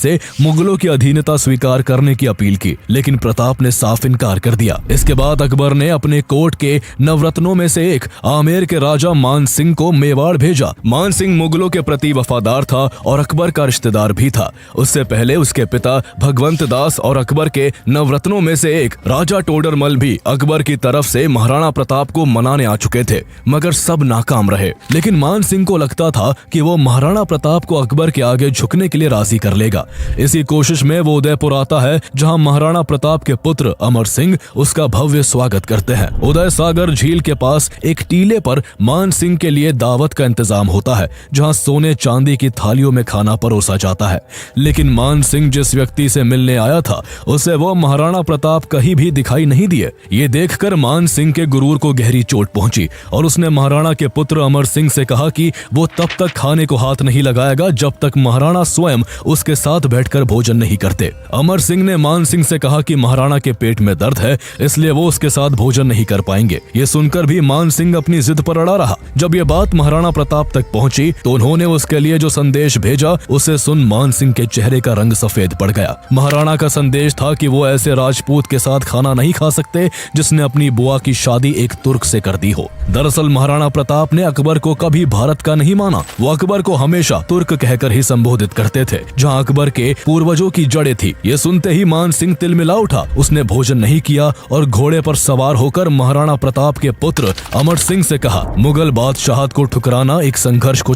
से मुगलों की अधीनता स्वीकार करने की अपील की, लेकिन प्रताप ने साफ इनकार कर दिया। इसके बाद अकबर ने अपने कोर्ट के नवरत्नों में से एक आमेर के राजा मान सिंह को मेवाड़ भेजा। मान सिंह मुगलों के प्रति वफादार था और अकबर का रिश्तेदार भी था। उससे पहले उसके पिता भगवंत दास और अकबर के नवरत्नों में से एक राजा टोडरमल भी अकबर की तरफ से महाराणा प्रताप को मनाने आ चुके थे, मगर सब नाकाम रहे। लेकिन मान सिंह को लगता था कि वो महाराणा प्रताप को अकबर के आगे झुकने के लिए राजी कर लेगा। इसी कोशिश में वो उदयपुर आता है, जहां महाराणा प्रताप के पुत्र अमर सिंह उसका भव्य स्वागत करते हैं। उदय सागर झील के पास एक टीले पर मान सिंह के लिए दावत का इंतजाम होता है, जहां सोने चांदी की थालियों में खाना परोसा जाता है। लेकिन मान सिंह जिस व्यक्ति से मिलने आया था, उसे वो महाराणा प्रताप कहीं भी दिखाई नहीं दिए। ये देखकर मान सिंह के गुरूर को गहरी चोट पहुंची और उसने महाराणा के पुत्र अमर सिंह से कहा कि वो तब तक खाने को हाथ नहीं लगाएगा जब तक महाराणा स्वयं उसके साथ बैठकर भोजन नहीं करते। अमर सिंह ने मान सिंह से कहा कि महाराणा के पेट में दर्द है, इसलिए वो उसके साथ भोजन नहीं कर पाएंगे। ये सुनकर भी मान सिंह अपनी जिद पर अड़ा रहा। जब ये बात महाराणा प्रताप तक पहुंची तो उन्होंने उसके लिए जो संदेश भेजा, उसे सुन मान सिंह के चेहरे का रंग सफेद पड़ गया। महाराणा का संदेश था कि वो ऐसे राजपूत के साथ खाना नहीं खा सकते जिसने अपनी बुआ की शादी एक तुर्क से कर दी हो। दरअसल महाराणा प्रताप ने अकबर को कभी भारत का नहीं माना। वो अकबर को हमेशा तुर्क कहकर ही संबोधित करते थे, जहां अकबर के पूर्वजों की जड़ें थी। ये सुनते ही मान सिंह तिलमिला उठा। उसने भोजन नहीं किया और घोड़े पर सवार होकर महाराणा प्रताप के पुत्र अमर सिंह से कहा, मुगल बादशाहत को ठुकराना एक संघर्ष को